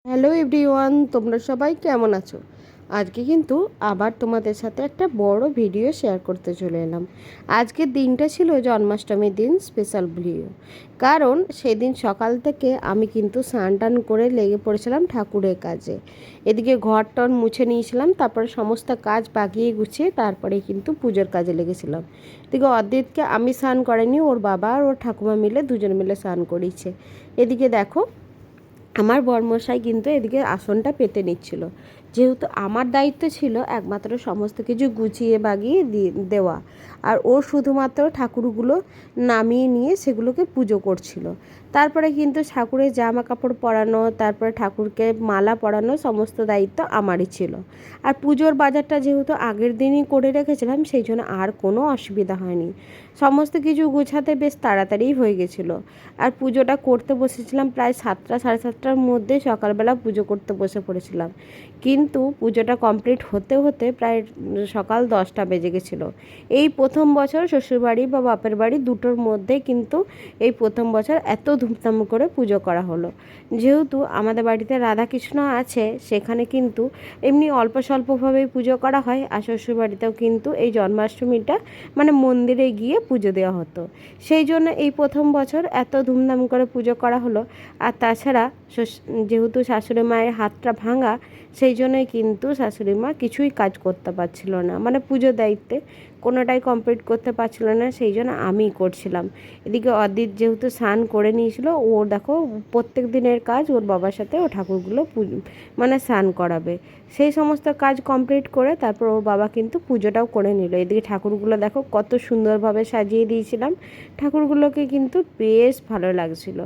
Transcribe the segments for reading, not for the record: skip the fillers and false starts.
Hello everyone, তোমরা সবাই কেমন আছো? আজকে কিন্তু আবার তোমাদের সাথে একটা বড় ভিডিও শেয়ার করতে চলে এলাম। আজকের দিনটা ছিল জন্মাষ্টমীর দিন, স্পেশাল ভিডিও। কারণ সেদিন সকাল থেকে আমি কিন্তু স্নান টান করে লেগে পড়েছিলাম ঠাকুরের কাজে। এদিকে ঘর টর মুছে নিয়েছিলাম, তারপরে সমস্ত কাজ বাগিয়ে গুছিয়ে তারপরে কিন্তু পুজোর কাজে লেগেছিলাম। এদিকে অদ্রিতকে আমি স্নান করাইনি, ওর বাবা আর ওর ঠাকুমা মিলে দুজন মিলে স্নান করিয়েছে। এদিকে দেখো আমার বরমশাই কিন্তু এদিকে আসনটা পেতে নিচ্ছিল, যেহেতু আমার দায়িত্ব ছিল একমাত্র সমস্ত কিছু গুছিয়ে বাগিয়ে দেওয়া, আর ও শুধুমাত্র ঠাকুরগুলো নামিয়ে নিয়ে সেগুলোকে পুজো করছিল। তারপরে কিন্তু ঠাকুরের জামা কাপড় পরানো, তারপরে ঠাকুরকে মালা পরানো সমস্ত দায়িত্ব আমারই ছিল। আর পুজোর বাজারটা যেহেতু আগের দিনই করে রেখেছিলাম, সেই জন্য আর কোনো অসুবিধা হয়নি। সমস্ত কিছু গুছাতে বেশ তাড়াতাড়িই হয়ে গেছিলো। আর পুজোটা করতে বসেছিলাম প্রায় 7টা সাড়ে 7টার মধ্যে, সকালবেলা পুজো করতে বসে পড়েছিলাম। কিন্তু পুজোটা কমপ্লিট হতে হতে প্রায় সকাল 10টা বেজে গেছিলো। এই প্রথম বছর শ্বশুরবাড়ি বা বাপের বাড়ি দুটোর মধ্যে কিন্তু এই প্রথম বছর এত ধুমধাম করে পুজো করা হলো। যেহেতু আমাদের বাড়িতে রাধাকৃষ্ণ আছে, সেখানে কিন্তু এমনি অল্প স্বল্পভাবেই পুজো করা হয়। আর শ্বশুরবাড়িতেও কিন্তু এই জন্মাষ্টমীটা মানে মন্দিরে গিয়ে পুজো দেওয়া হতো, সেই জন্য এই প্রথম বছর এত ধুমধাম করে পুজো করা হলো। আর তাছাড়া যেহেতু শাশুড়ি মায়ের হাতটা ভাঙা, সেই জন্যই কিন্তু শাশুড়ি মা কিছুই কাজ করতে পারছিল না, মানে পুজোর দায়িত্বে কোনোটাই কমপ্লিট করতে পারছিল না, সেই জন্য আমিই করছিলাম। এদিকে অদিত যেহেতু স্নান করে নিয়েছিল, ও দেখো প্রত্যেক দিনের কাজ ওর বাবার সাথে ও ঠাকুরগুলো মানে স্নান করাবে, সেই সমস্ত কাজ কমপ্লিট করে তারপর ওর বাবা কিন্তু পুজোটাও করে নিল। এদিকে ঠাকুরগুলো দেখো কত সুন্দরভাবে সাজিয়ে দিয়েছিলাম, ঠাকুরগুলোকে কিন্তু বেশ ভালো লাগছিল।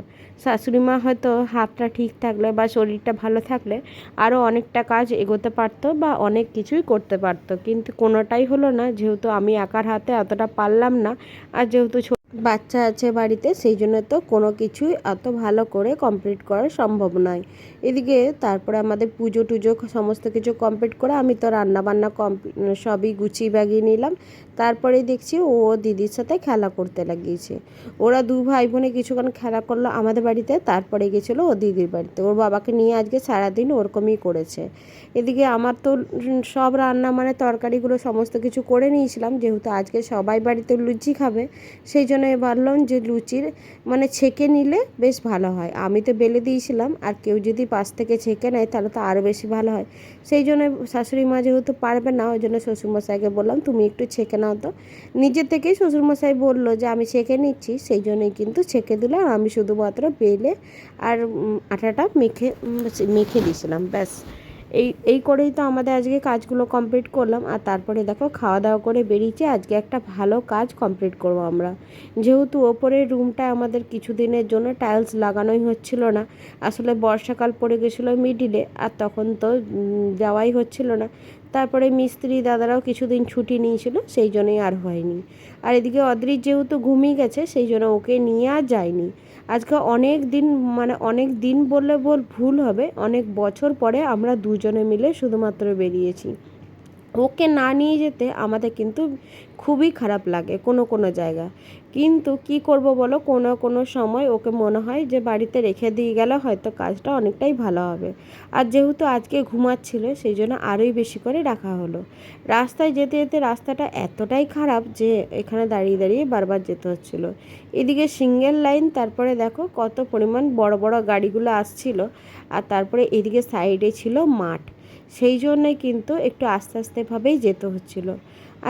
শাশুড়ি মা হয়তো হাতটা ঠিক থাকলে বা শরীরটা ভালো থাকলে আরও অনেকটা কাজ এগোতে পারতো বা অনেক কিছুই করতে পারতো, কিন্তু কোনোটাই হলো না, যেহেতু আমি একার হাতে অতটা পারলাম না। আর যেহেতু বাচ্চা আছে বাড়িতে, সেই জন্য তো কোনো কিছুই অত ভালো করে কমপ্লিট করা সম্ভব নয়। এদিকে তারপরে আমাদের পুজো টুজো সমস্ত কিছু কমপ্লিট করে আমি তো রান্নাবান্না সবই গুছিয়ে বাগিয়ে নিলাম। তারপরে দেখছি ও দিদির সাথে খেলা করতে লাগিয়েছে। ওরা দু ভাই বোনে কিছুক্ষণ খেলা করলো আমাদের বাড়িতে, তারপরে গেছিলো ও দিদির বাড়িতে। ওর বাবাকে নিয়ে আজকে সারাদিন ওরকমই করেছে। এদিকে আমার তো সব রান্না মানে তরকারিগুলো সমস্ত কিছু করে নিয়েছিলাম, যেহেতু আজকে সবাই বাড়িতে লুচি খাবে, সেই জন্য ভাবলাম যে লুচির মানে ছেঁকে নিলে বেশ ভালো হয়। আমি তো বেলে দিয়েছিলাম, আর কেউ যদি পাশ থেকে ছেঁকে নেয় তাহলে তো আরও বেশি ভালো হয়। সেই জন্য শাশুড়ি মা যেহেতু পারবে না, ওই জন্য শ্বশুরমশাইকে বললাম তুমি একটু ছেঁকে নাও তো। নিজে থেকেই শ্বশুরমশাই বললো যে আমি ছেঁকে নিচ্ছি, সেই জন্যই কিন্তু ছেঁকে দিলাম। আমি শুধুমাত্র বেলে আর আটাটা মেখে মেখে দিয়েছিলাম, ব্যাস। এই করেই তো আমাদের আজকে কাজগুলো কমপ্লিট করলাম। আর তারপরে দেখো খাওয়া দাওয়া করে বেরিয়েছি, আজকে একটা ভালো কাজ কমপ্লিট করব আমরা। যেহেতু ওপরের রুমটা আমাদের কিছুদিনের জন্য টাইলস লাগানোই হচ্ছিল না, আসলে বর্ষাকাল পড়ে গেছিলো মিডিলে, আর তখন তো যাওয়াই হচ্ছিল না। তারপরে মিস্ত্রি দাদারাও কিছুদিন ছুটি নিয়েছিল, সেই জন্যই আর হয়নি। আর এদিকে অদ্রিত যেহেতু ঘুমিয়ে গেছে, সেই জন্য ওকে নিয়ে আর যায়নি। আজকে অনেক দিন মানে অনেক দিন বললে ভুল হবে, অনেক বছর পরে আমরা দুজনে মিলে শুধুমাত্র বেরিয়েছি। ওকে না নিয়ে যেতে আমাদের কিন্তু খুবই খারাপ লাগে কোনো কোনো জায়গা, কিন্তু কি করব বলো, কোনো কোনো সময় ওকে মনে হয় যে বাড়িতে রেখে দিয়ে গেলে হয়তো কাজটা অনেকটাই ভালো হবে। আর যেহেতু আজকে ঘুমাচ্ছিল, সেই জন্য আরোই বেশি করে রাখা হলো। রাস্তায় যেতে যেতে রাস্তাটা এতটাই খারাপ যে এখানে দাঁড়িয়ে দাঁড়িয়ে বারবার যেতে হচ্ছিলো। এদিকে সিঙ্গেল লাইন, তারপরে দেখো কত পরিমাণ বড় বড় গাড়িগুলো আসছিল। আর তারপরে এদিকে সাইডে ছিল মাঠ, সেই জন্যই কিন্তু একটু আস্তে আস্তেভাবেই যেতে হচ্ছিল।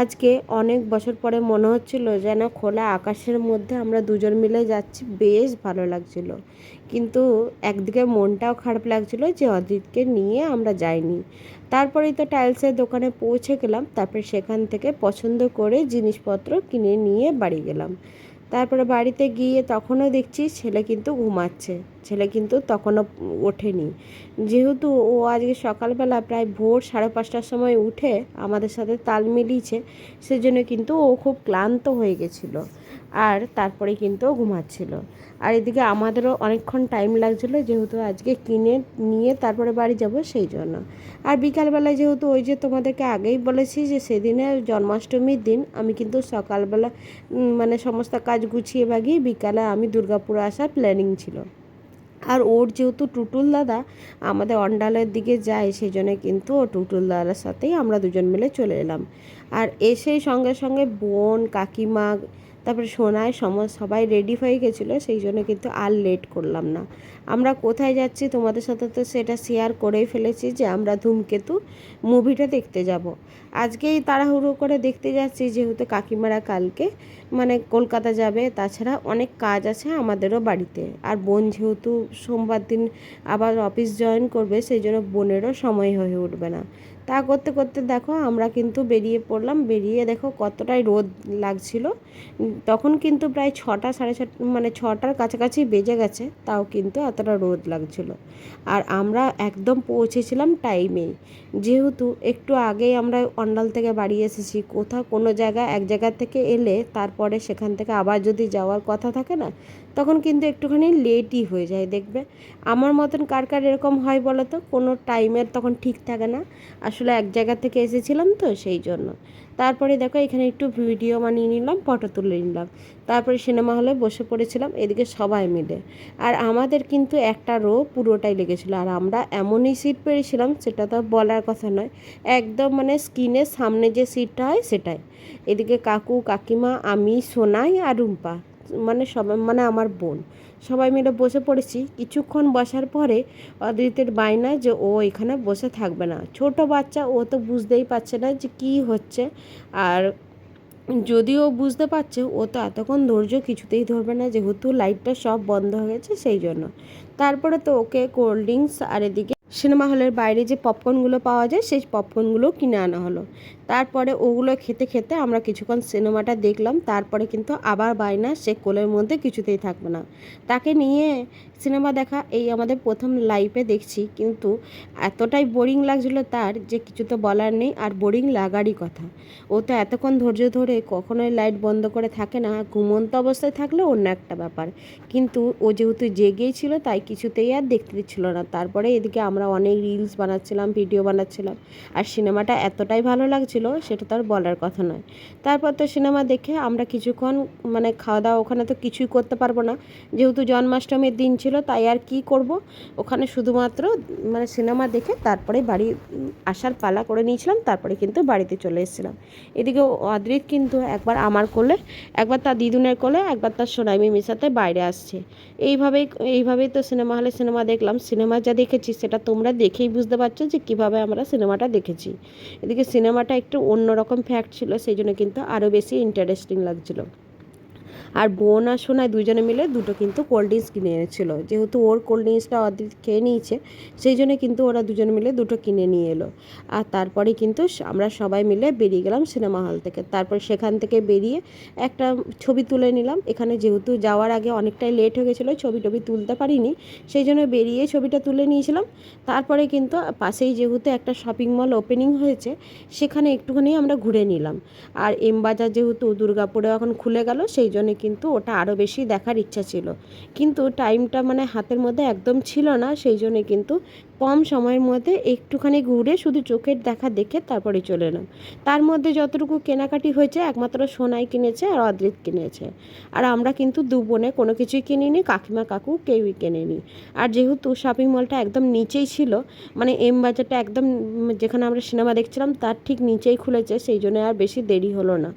আজকে অনেক বছর পরে মনে হচ্ছিল যেন খোলা আকাশের মধ্যে আমরা দুজন মিলে যাচ্ছি, বেশ ভালো লাগছিল। কিন্তু একদিকে মনটাও খারাপ লাগছিল যে অজিতকে নিয়ে আমরা যাইনি। তারপরেই তো টাইলসের দোকানে পৌঁছে গেলাম, তারপরে সেখান থেকে পছন্দ করে জিনিসপত্র কিনে নিয়ে বাড়ি গেলাম। তারপরে বাড়িতে গিয়ে তখনও দেখছি ছেলে কিন্তু ঘুমাচ্ছে, ছেলে কিন্তু তখনও ওঠেনি। যেহেতু ও আজকে সকালবেলা প্রায় ভোর 5:30টার সময় উঠে আমাদের সাথে তাল মিলিয়েছে, সেজন্য কিন্তু ও খুব ক্লান্ত হয়ে গেছিলো, আর তারপরে কিন্তু ও ঘুমাচ্ছিল। আর এদিকে আমাদেরও অনেকক্ষণ টাইম লাগছিলো, যেহেতু আজকে কিনে নিয়ে তারপরে বাড়ি যাব, সেই জন্য। আর বিকালবেলা যেহেতু ওই যে তোমাদেরকে আগেই বলেছি যে সেদিনে জন্মাষ্টমীর দিন আমি কিন্তু সকালবেলা মানে সমস্ত কাজ গুছিয়ে বাগিয়ে বিকালে আমি দুর্গাপুর আসার প্ল্যানিং ছিল। আর ওর যেহেতু টুটুল দাদা আমাদের অন্ডালের দিকে যায়, সেই জন্য কিন্তু ও টুটুল দাদার সাথেই আমরা দুজন মিলে চলে এলাম। আর এসেই সঙ্গে সঙ্গে বোন, কাকিমা, তারপরে সোনায় সবাই রেডি হয়ে গেছিলো, সেই জন্য কিন্তু আর লেট করলাম না। আমরা কোথায় যাচ্ছি তোমাদের সাথে তো সেটা শেয়ার করেই ফেলেছি যে আমরা ধূমকেতু মুভিটা দেখতে যাব। আজকেই তাড়াহুড়ো করে দেখতে যাচ্ছি, যেহেতু কাকিমারা কালকে মানে কলকাতা যাবে, তাছাড়া অনেক কাজ আছে আমাদেরও বাড়িতে। আর বোন যেহেতু সোমবার দিন আবার অফিস জয়েন করবে, সেই জন্য বোনেরও সময় হয়ে উঠবে না। তা করতে করতে দেখো আমরা কিন্তু বেরিয়ে পড়লাম। বেরিয়ে দেখো কতটাই রোদ লাগছিল। তখন কিন্তু প্রায় 6টা সাড়ে 6 মানে 6টার কাছাকাছি বেজে গেছে, তাও কিন্তু এতটা রোদ লাগছিল। আর আমরা একদম পৌঁছেছিলাম টাইমেই, যেহেতু একটু আগেই আমরা অন্ডাল থেকে বাড়ি এসেছি। কোথাও কোনো জায়গা এক জায়গা থেকে এলে তারপরে সেখান থেকে আবার যদি যাওয়ার কথা থাকে না, তখন কিন্তু একটুখানি লেটই হয়ে যায়। দেখবে আমার মতন কার কার এরকম হয় বলো তো, কোনো টাইমের তখন ঠিক থাকে না। আসলে এক জায়গা থেকে এসেছিলাম তো সেই জন্য। তারপরে দেখো এখানে একটু ভিডিও বানিয়ে নিলাম, ফটো তুলে নিলাম। তারপরে সিনেমা হলে বসে পড়েছিলাম এদিকে সবাই মিলে। আর আমাদের কিন্তু একটা রো পুরোটাই লেগেছিলো। আর আমরা এমনই সিট পেয়েছিলাম, সেটা তো বলার কথা নয়, একদম মানে স্ক্রিনের সামনে যে সিটটা হয় সেটাই। এদিকে কাকু, কাকিমা, আমি, সোনাই আর রুম্পা, মানে সবাই মানে আমার বোন, সবাই মিলে বসে পড়েছি। কিছুক্ষণ বসার পরে অদ্রিতের বায়না যে ও এখানে বসে থাকবে না। ছোট বাচ্চা, ও তো বুঝতেই পারছে না যে কী হচ্ছে। আর যদিও বুঝতে পারছে, ও তো এতক্ষণ ধৈর্য কিছুতেই ধরবে না, যেহেতু লাইটটা সব বন্ধ হয়ে গেছে সেই জন্য। তারপরে তো ওকে কোল্ড ড্রিঙ্কস আর এদিকে সিনেমা হলের বাইরে যে পপকর্নগুলো পাওয়া যায় সেই পপকর্নগুলো কিনে আনা হলো। তারপরে ওগুলো খেতে খেতে আমরা কিছুক্ষণ সিনেমাটা দেখলাম। তারপরে কিন্তু আবার বায়না, সে কোলের মধ্যে কিছুতেই থাকবে না। তাকে নিয়ে সিনেমা দেখা এই আমাদের প্রথম লাইফে দেখছি, কিন্তু এতটাই বোরিং লাগছিলো তার যে কিছু তো বলার নেই। আর বোরিং লাগারই কথা, ও তো এতক্ষণ ধৈর্য ধরে কখনোই লাইট বন্ধ করে থাকে না। ঘুমন্ত অবস্থায় থাকলে অন্য একটা ব্যাপার, কিন্তু ও যেহেতু জেগেই ছিল তাই কিছুতেই আর দেখতে দিচ্ছিল না। তারপরে এদিকে আমরা অনেক রিলস বানাচ্ছিলাম, ভিডিও বানাচ্ছিলাম। আর সিনেমাটা এতটাই ভালো লাগছিল সেটা তো আর বলার কথা নয়। তারপর তো সিনেমা দেখে আমরা কিছুক্ষণ মানে খাওয়া দাওয়া, ওখানে তো কিছুই করতে পারবো না, যেহেতু জন্মাষ্টমীর দিন ছিল, তাই আর কি করব, ওখানে শুধুমাত্র মানে সিনেমা দেখে তারপরে বাড়ি আসার পালা করে নিয়েছিলাম। তারপরে কিন্তু বাড়িতে চলে এসেছিলাম। এদিকে অদ্রিত কিন্তু একবার আমার কোলে, একবার তার দিদুনের কোলে, একবার তার সোনাই মিমির সাথে বাইরে আসছে। এইভাবেই তো সিনেমা হলে সিনেমা দেখলাম। সিনেমা যা দেখেছি সেটা তোমরা দেখেই বুঝতে পারছো যে কীভাবে আমরা সিনেমাটা দেখেছি। এদিকে সিনেমাটা একটু অন্যরকম ফ্যাক্ট ছিল, সেই জন্য কিন্তু আরও বেশি ইন্টারেস্টিং লাগছিলো। আর বোন আর সোনাই দুজনে মিলে দুটো কিন্তু কোল্ড ড্রিঙ্কস কিনে এনেছিলো, যেহেতু ওর কোল্ড ড্রিঙ্কসটা অদ্রিত খেয়ে নিয়েছে, সেই জন্য কিন্তু ওরা দুজনে মিলে দুটো কিনে নিয়ে এলো। আর তারপরে কিন্তু আমরা সবাই মিলে বেরিয়ে গেলাম সিনেমা হল থেকে। তারপর সেখান থেকে বেরিয়ে একটা ছবি তুলে নিলাম। এখানে যেহেতু যাওয়ার আগে অনেকটাই লেট হয়ে গেছিলো, ছবি টবি তুলতে পারিনি, সেই জন্য বেরিয়ে ছবিটা তুলে নিয়েছিলাম। তারপরে কিন্তু পাশেই যেহেতু একটা শপিং মল ওপেনিং হয়েছে, সেখানে একটুখানি আমরা ঘুরে নিলাম। আর এম বাজার যেহেতু দুর্গাপুরে এখন খুলে গেল, সেই জন্য কিন্তু ওটা আরও বেশি দেখার ইচ্ছা ছিল, কিন্তু টাইমটা মানে হাতের মধ্যে একদম ছিল না। সেই জন্য কিন্তু কম সময়ের মধ্যে একটুখানি ঘুরে শুধু চোখের দেখা দেখে তারপরে চলে এলাম। তার মধ্যে যতটুকু কেনাকাটি হয়েছে একমাত্র সোনাই কিনেছে আর অদ্রিত কিনেছে। আর আমরা কিন্তু দু বোনে কোনো কিছুই কিনিনি, কাকিমা কাকু কেউই কেনেনি। আর যেহেতু শপিং মলটা একদম নিচেই ছিল, মানে এম বাজারটা একদম যেখানে আমরা সিনেমা দেখছিলাম তার ঠিক নিচেই খুলেছে, সেই জন্য আর বেশি দেরি হলো না।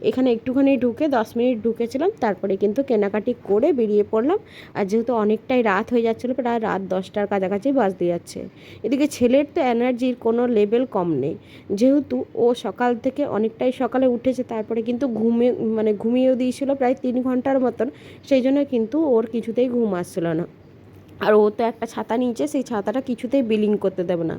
এখানে একটুখানি ঢুকে 10 মিনিট ঢুকেছিলাম, তারপরে কিন্তু কেনাকাটি করে বেরিয়ে পড়লাম। আর যেহেতু অনেকটাই রাত হয়ে যাচ্ছিলো, প্রায় রাত 10টার কাছাকাছি বাজতে যাচ্ছে। এদিকে ছেলের তো এনার্জির কোনো লেভেল কম নেই, যেহেতু ও সকাল থেকে অনেকটাই সকালে উঠেছে, তারপরে কিন্তু ঘুমিয়েও দিয়েছিল প্রায় 3 ঘন্টার মতন, সেই জন্য কিন্তু ওর কিছুতেই ঘুম আসছিল না। আর ও তো একটা ছাতা নিয়েছে, সেই ছাতাটা কিছুতেই বিলিং করতে দেবে না।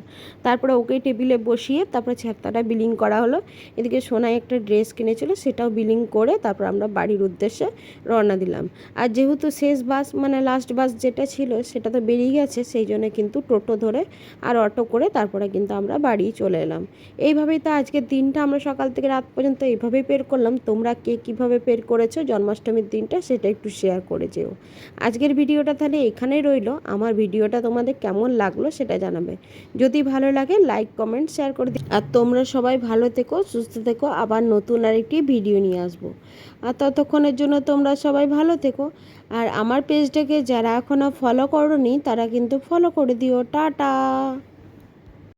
তারপরে ওকে টেবিলে বসিয়ে তারপরে ছাতাটা বিলিং করা হলো। এদিকে সোনাই একটা ড্রেস কিনেছিল, সেটাও বিলিং করে তারপর আমরা বাড়ির উদ্দেশ্যে রওনা দিলাম। আর যেহেতু শেষ বাস মানে লাস্ট বাস যেটা ছিল সেটা তো বেরিয়ে গেছে, সেই জন্য কিন্তু টোটো ধরে আর অটো করে তারপরে কিন্তু আমরা বাড়ি চলে এলাম। এইভাবেই তো আজকের দিনটা আমরা সকাল থেকে রাত পর্যন্ত এইভাবেই পের করলাম। তোমরা কে কীভাবে পের করেছো জন্মাষ্টমীর দিনটা সেটা একটু শেয়ার করে যেও। আজকের ভিডিওটা তাহলে এখানেই রইল। আমার ভিডিওটা তোমাদের কেমন লাগলো সেটা জানাবে। যদি ভালো লাগে লাইক কমেন্ট শেয়ার করে দিও। আর তোমরা সবাই ভালো থেকো, সুস্থ থেকো, আবার নতুন আরেকটি ভিডিও নিয়ে আসবো। আর ততক্ষণের জন্য তোমরা সবাই ভালো থেকো। আর আমার পেজটাকে যারা এখনও ফলো করোনি তারা কিন্তু ফলো করে দিও। টাটা।